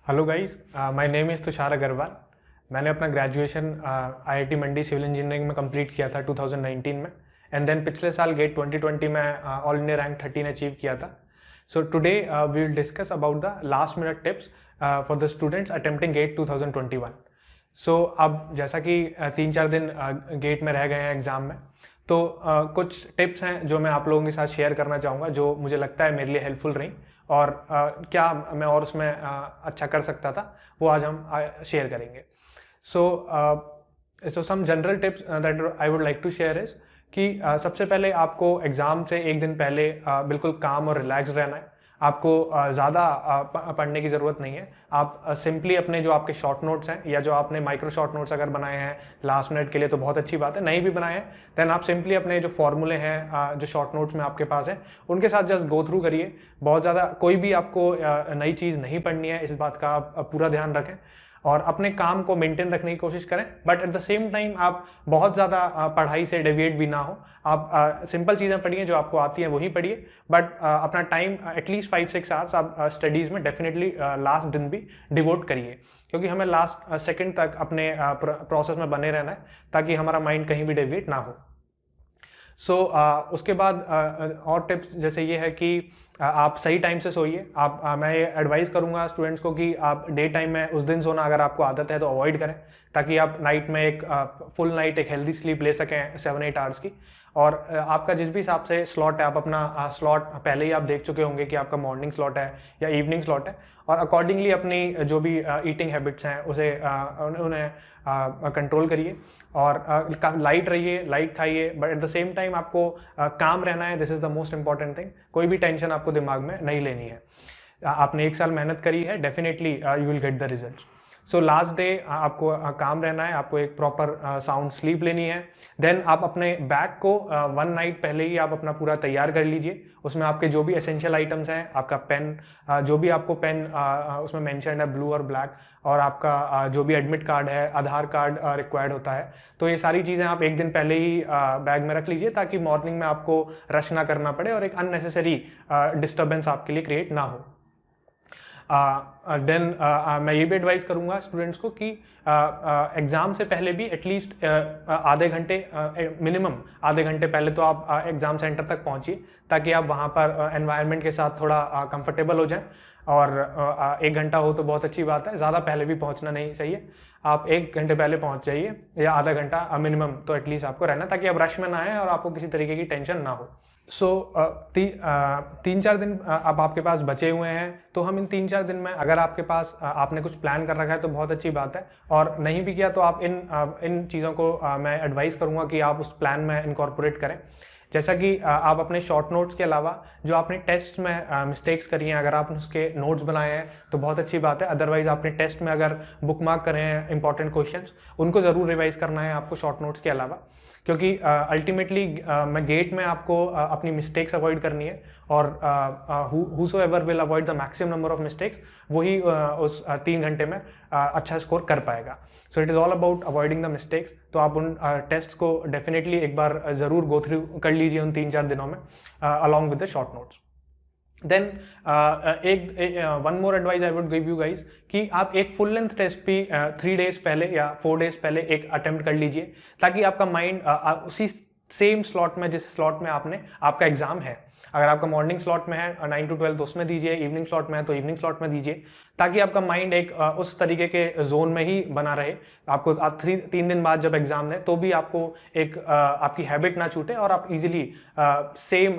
Hello guys, my name is Tushar Agarwal. मैंने अपना graduation IIT Mandi civil engineering में कंप्लीट किया था 2019 में। एंड देन पिछले साल गेट 2020 में ऑल इंडिया रैंक 13 अचीव किया था। So today we will discuss about the last minute tips for the students attempting GATE 2021। So अब जैसा कि 3-4 दिन गेट में रह गए हैं एग्ज़ाम में, तो कुछ टिप्स हैं जो मैं आप लोगों के साथ शेयर करना चाहूँगा, जो मुझे लगता है मेरे लिए हेल्पफुल रही और क्या मैं और उसमें अच्छा कर सकता था, वो आज हम शेयर करेंगे। So some general tips that I would like to share is कि सबसे पहले आपको एग्ज़ाम से एक दिन पहले बिल्कुल काम और रिलैक्स रहना है। आपको ज़्यादा पढ़ने की ज़रूरत नहीं है। आप सिंपली अपने जो आपके शॉर्ट नोट्स हैं या जो आपने माइक्रो शॉर्ट नोट्स अगर बनाए हैं लास्ट मिनट के लिए तो बहुत अच्छी बात है, नहीं भी बनाए हैं देन आप सिंपली अपने जो फॉर्मूले हैं जो शॉर्ट नोट्स में आपके पास हैं उनके साथ जस्ट गो थ्रू करिए। बहुत ज़्यादा कोई भी आपको नई चीज़ नहीं पढ़नी है, इस बात का आप पूरा ध्यान रखें और अपने काम को मेंटेन रखने की कोशिश करें। But at the same time आप बहुत ज़्यादा पढ़ाई से डेविएट भी ना हो। आप सिंपल चीज़ें पढ़िए, जो आपको आती हैं वही पढ़िए, बट अपना टाइम एटलीस्ट 5-6 आवर्स आप स्टडीज़ में डेफिनेटली लास्ट दिन भी डिवोट करिए, क्योंकि हमें लास्ट सेकंड तक अपने प्रोसेस में बने रहना है ताकि हमारा माइंड कहीं भी डेविएट ना हो। उसके बाद और टिप्स जैसे ये है कि आप सही टाइम से सोइए। मैं ये एडवाइस करूंगा स्टूडेंट्स को कि आप डे टाइम में उस दिन सोना अगर आपको आदत है तो अवॉइड करें, ताकि आप नाइट में एक फुल नाइट एक हेल्दी स्लीप ले सकें 7-8 आवर्स की। और आपका जिस भी हिसाब से स्लॉट है, आप अपना स्लॉट पहले ही आप देख चुके होंगे कि आपका मॉर्निंग स्लॉट है या इवनिंग स्लॉट है, और अकॉर्डिंगली अपनी जो भी ईटिंग हैबिट्स हैं उसे उन्हें कंट्रोल करिए और लाइट रहिए, लाइट खाइए, but at the same time आपको काम रहना है। This is the most important thing. कोई भी टेंशन आपको दिमाग में नहीं लेनी है। आपने 1 साल मेहनत करी है, definitely you will get the result. So last day आपको काम रहना है, आपको एक प्रॉपर साउंड स्लीप लेनी है। देन आप अपने बैग को 1 नाइट पहले ही आप अपना पूरा तैयार कर लीजिए। उसमें आपके जो भी एसेंशियल आइटम्स हैं, आपका पेन, जो भी आपको पेन उसमें मेंशन है ब्लू और ब्लैक, और आपका जो भी एडमिट कार्ड है, आधार कार्ड रिक्वायर्ड होता है, तो ये सारी चीज़ें आप एक दिन पहले ही बैग में रख लीजिए ताकि मॉर्निंग में आपको रश ना करना पड़े और एक अननेसेसरी डिस्टर्बेंस आपके लिए क्रिएट ना हो। देन मैं ये भी एडवाइस करूंगा स्टूडेंट्स को कि एग्ज़ाम से पहले भी एटलीस्ट आधे घंटे, मिनिमम आधे घंटे पहले तो आप एग्ज़ाम सेंटर तक पहुंचिए, ताकि आप वहां पर एनवायरनमेंट के साथ थोड़ा कंफर्टेबल हो जाएं। और 1 घंटा हो तो बहुत अच्छी बात है, ज़्यादा पहले भी पहुंचना नहीं चाहिए। आप 1 घंटे पहले पहुंच जाइए या आधा घंटा मिनिमम तो एटलीस्ट आपको रहना, ताकि आप रश में ना आए और आपको किसी तरीके की टेंशन ना हो। 3-4 दिन अब आपके पास बचे हुए हैं, तो हम इन 3-4 दिन में अगर आपके पास आपने कुछ प्लान कर रखा है तो बहुत अच्छी बात है, और नहीं भी किया तो आप इन चीज़ों को मैं एडवाइस करूंगा कि आप उस प्लान में इनकॉर्पोरेट करें। जैसा कि आप अपने शॉर्ट नोट्स के अलावा जो आपने टेस्ट में मिस्टेक्स करी हैं, अगर आप उसके नोट्स बनाए हैं तो बहुत अच्छी बात है। अदरवाइज आपने टेस्ट में अगर बुक मार्क करे हैं इंपॉर्टेंट क्वेश्चंस, उनको ज़रूर रिवाइज करना है आपको शॉर्ट नोट्स के अलावा, क्योंकि अल्टीमेटली मैं गेट में आपको अपनी मिस्टेक्स अवॉइड करनी है, और whosoever will avoid the maximum number of mistakes वही उस 3 घंटे में अच्छा स्कोर कर पाएगा। So it is all about avoiding the mistakes. तो आप उन टेस्ट को डेफिनेटली एक बार ज़रूर गो थ्रू कर लीजिए उन 3-4 दिनों में along with the short notes. Then one more advice I would give you guys कि आप एक फुल लेंथ टेस्ट भी 3 डेज पहले या 4 डेज पहले एक अटेम्प्ट कर लीजिए, ताकि आपका माइंड उसी सेम स्लॉट में, जिस स्लॉट में आपका एग्जाम है, अगर आपका मॉर्निंग स्लॉट में है 9 to 12 तो उसमें दीजिए, इवनिंग स्लॉट में है तो इवनिंग स्लॉट में दीजिए, ताकि आपका माइंड एक उस तरीके के जोन में ही बना रहे। आपको 3 दिन बाद जब एग्जाम है तो भी आपको एक आपकी हैबिट ना छूटे और आप इजीली सेम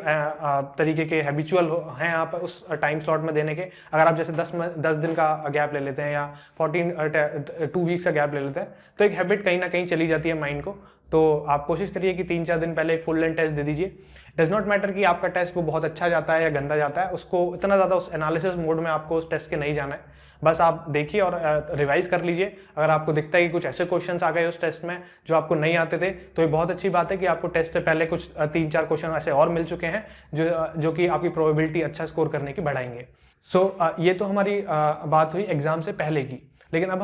तरीके के हैबिचुअल हैं आप उस टाइम स्लॉट में देने के। अगर आप जैसे 10 दिन का गैप ले लेते हैं या 2 वीक्स का गैप ले लेते हैं, तो एक हैबिट कहीं ना कहीं चली जाती है माइंड को। तो आप कोशिश करिए कि 3-4 दिन पहले एक फुल लेंथ टेस्ट दे दीजिए। डज नॉट मैटर कि आपका टेस्ट वो बहुत अच्छा जाता है या गंदा जाता है, उसको इतना ज़्यादा उस एनालिसिस मोड में आपको उस टेस्ट के नहीं जाना है। बस आप देखिए और रिवाइज कर लीजिए। अगर आपको दिखता है कि कुछ ऐसे क्वेश्चंस आ गए उस टेस्ट में जो आपको नहीं आते थे, तो ये बहुत अच्छी बात है कि आपको टेस्ट से पहले कुछ 3-4 क्वेश्चन ऐसे और मिल चुके हैं जो कि आपकी प्रोबेबिलिटी अच्छा स्कोर करने की बढ़ाएंगे। ये तो हमारी बात हुई एग्जाम से पहले की। लेकिन अब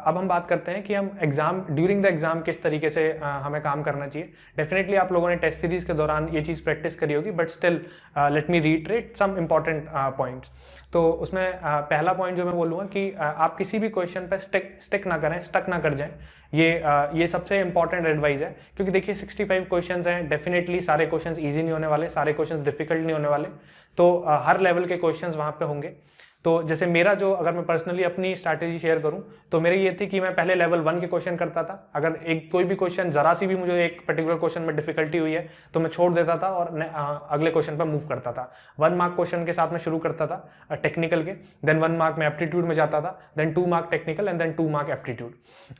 हम बात करते हैं कि हम एग्जाम ड्यूरिंग द एग्जाम किस तरीके से हमें काम करना चाहिए। डेफिनेटली आप लोगों ने टेस्ट सीरीज के दौरान ये चीज़ प्रैक्टिस करी होगी, but still let me reiterate some important points. तो उसमें पहला पॉइंट जो मैं बोलूँगा कि आप किसी भी क्वेश्चन पर स्टिक ना करें, स्टक ना कर जाएं। ये सबसे इंपॉर्टेंट एडवाइस है, क्योंकि देखिए 65 क्वेश्चंस हैं, डेफिनेटली सारे क्वेश्चंस इजी नहीं होने वाले, सारे क्वेश्चंस डिफिकल्ट नहीं होने वाले। तो हर लेवल के क्वेश्चंस वहाँ पे होंगे। तो जैसे मेरा जो, अगर मैं पर्सनली अपनी स्ट्रैटेजी शेयर करूं, तो मेरी ये थी कि मैं पहले लेवल 1 के क्वेश्चन करता था। अगर कोई भी क्वेश्चन जरा सी भी मुझे एक पर्टिकुलर क्वेश्चन में डिफिकल्टी हुई है तो मैं छोड़ देता था और अगले क्वेश्चन पर मूव करता था। 1 मार्क क्वेश्चन के साथ मैं शुरू करता था टेक्निकल के, देन 1 मार्क में एप्टीट्यूड में जाता था, then 2 mark technical and then 2 mark aptitude.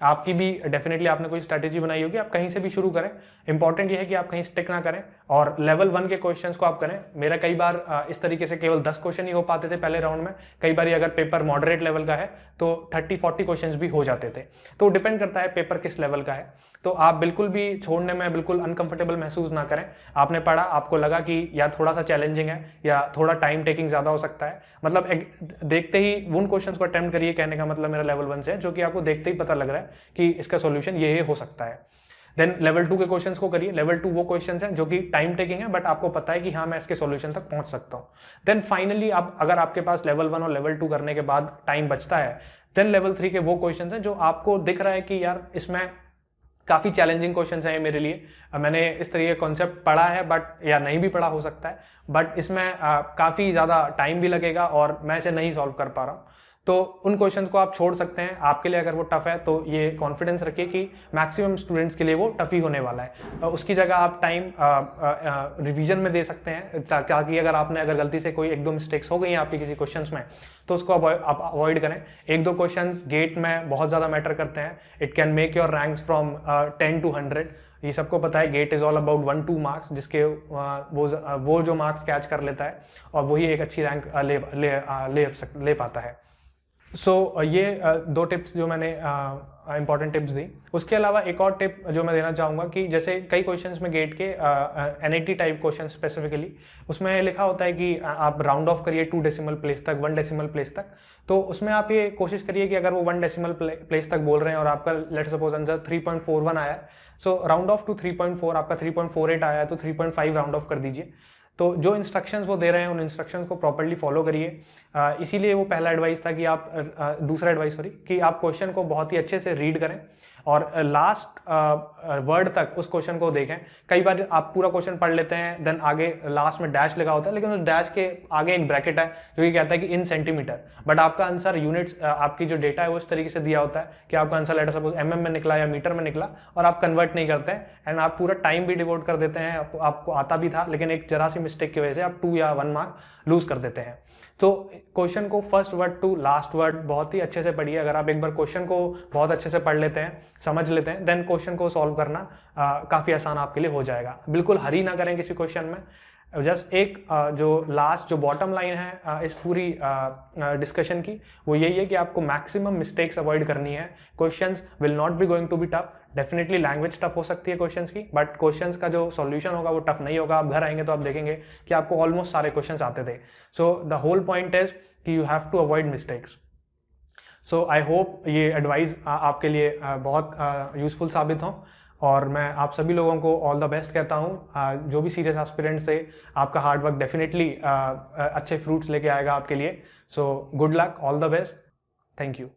आपकी भी डेफिनेटली आपने कोई स्ट्रैटेजी बनाई होगी, आप कहीं से भी शुरू करें। इंपॉर्टेंट ये है कि आप कहीं स्टिक ना करें और लेवल 1 के क्वेश्चंस को आप करें। मेरा कई बार इस तरीके से केवल 10 क्वेश्चन ही हो पाते थे पहले राउंड में, कई बार अगर पेपर मॉडरेट लेवल का है तो 30-40 क्वेश्चंस भी हो जाते थे। तो डिपेंड करता है पेपर किस लेवल का है। तो आप बिल्कुल भी छोड़ने में बिल्कुल अनकंफर्टेबल महसूस ना करें। आपने पढ़ा, आपको लगा कि यार थोड़ा सा चैलेंजिंग है या थोड़ा टाइम टेकिंग ज्यादा हो सकता है, मतलब देखते ही उन क्वेश्चंस को अटेम्प्ट करिए। कहने का मतलब मेरा लेवल 1 से है, जो कि आपको देखते ही पता लग रहा है कि इसका सॉल्यूशन ये हो सकता है। देन लेवल 2 के क्वेश्चंस को करिए। लेवल 2 वो क्वेश्चंस हैं जो कि टाइम टेकिंग है, बट आपको पता है कि हाँ मैं इसके सॉल्यूशन तक पहुंच सकता हूं। देन फाइनली आप, अगर आपके पास लेवल 1 और लेवल 2 करने के बाद टाइम बचता है, देन लेवल 3 के वो क्वेश्चंस हैं जो आपको दिख रहा है कि यार इसमें काफी चैलेंजिंग क्वेश्चंस हैं मेरे लिए, मैंने इस तरीके का कॉन्सेप्ट पढ़ा है बट या नहीं भी पढ़ा हो सकता है, बट इसमें काफी ज्यादा टाइम भी लगेगा और मैं इसे नहीं सॉल्व कर पा रहा हूँ। तो उन क्वेश्चंस को आप छोड़ सकते हैं। आपके लिए अगर वो टफ है तो ये कॉन्फिडेंस रखिए कि मैक्सिमम स्टूडेंट्स के लिए वो टफ ही होने वाला है। उसकी जगह आप टाइम रिवीजन में दे सकते हैं, ताकि अगर गलती से कोई 1-2 मिस्टेक्स हो गई हैं आपके किसी क्वेश्चंस में तो उसको आप अवॉइड करें। 1-2 क्वेश्चंस गेट में बहुत ज़्यादा मैटर करते हैं। It can make your ranks from 10 to 100। ये सबको पता है, GATE is all about 1-2 marks, जिसके वो जो मार्क्स कैच कर लेता है और वही एक अच्छी रैंक ले पाता है। ये 2 टिप्स जो मैंने इंपॉर्टेंट टिप्स दी। उसके अलावा एक और टिप जो मैं देना चाहूँगा कि जैसे कई क्वेश्चंस में गेट के NAT टाइप क्वेश्चन स्पेसिफिकली, उसमें लिखा होता है कि आप राउंड ऑफ करिए 2 डेसिमल प्लेस तक, 1 डेसिमल प्लेस तक। तो उसमें आप ये कोशिश करिए कि अगर वो 1 डेसिमल प्लेस तक बोल रहे हैं और आपका लेट्स सपोज आंसर 3.41 आया है, सो राउंड ऑफ टू 3.4, आपका 3.48 आया है तो 3.5 राउंड ऑफ कर दीजिए। तो जो इंस्ट्रक्शंस वो दे रहे हैं उन इंस्ट्रक्शंस को प्रॉपर्ली फॉलो करिए। इसीलिए वो पहला एडवाइस था कि दूसरा एडवाइस कि आप क्वेश्चन को बहुत ही अच्छे से रीड करें और लास्ट वर्ड तक उस क्वेश्चन को देखें। कई बार आप पूरा क्वेश्चन पढ़ लेते हैं, देन आगे लास्ट में डैश लगा होता है, लेकिन उस डैश के आगे एक ब्रैकेट है जो कि कहता है कि इन सेंटीमीटर, बट आपका आंसर यूनिट्स, आपकी जो डेटा है वो इस तरीके से दिया होता है कि आपका आंसर लेटर सपोज mm में निकला या मीटर में निकला, और आप कन्वर्ट नहीं करते हैं एंड आप पूरा टाइम भी डिवोट कर देते हैं। आपको आता भी था, लेकिन एक जरा सी मिस्टेक की वजह से आप 2 या 1 मार्क लूज कर देते हैं। तो क्वेश्चन को first word to last word बहुत ही अच्छे से पढ़िए। अगर आप एक बार क्वेश्चन को बहुत अच्छे से पढ़ लेते हैं, समझ लेते हैं, देन क्वेश्चन को सॉल्व करना काफी आसान आपके लिए हो जाएगा। बिल्कुल हरी ना करें किसी क्वेश्चन में। जस्ट एक जो बॉटम लाइन है इस पूरी डिस्कशन की, वो यही है कि आपको मैक्सिमम मिस्टेक्स अवॉइड करनी है। Questions will not be going to be tough. Definitely language tough हो सकती है क्वेश्चंस की, बट क्वेश्चंस का जो सॉल्यूशन होगा वो टफ नहीं होगा। आप घर आएंगे तो आप देखेंगे कि आपको ऑलमोस्ट सारे क्वेश्चंस आते थे। So the whole point is कि you have to avoid mistakes. So I hope ये एडवाइस आपके लिए बहुत यूजफुल साबित हो, और मैं आप सभी लोगों को ऑल द बेस्ट कहता हूँ। जो भी सीरियस एस्पिरेंट्स थे, आपका हार्डवर्क डेफिनेटली अच्छे फ्रूट्स लेके आएगा आपके लिए। So good luck, all the best, thank you.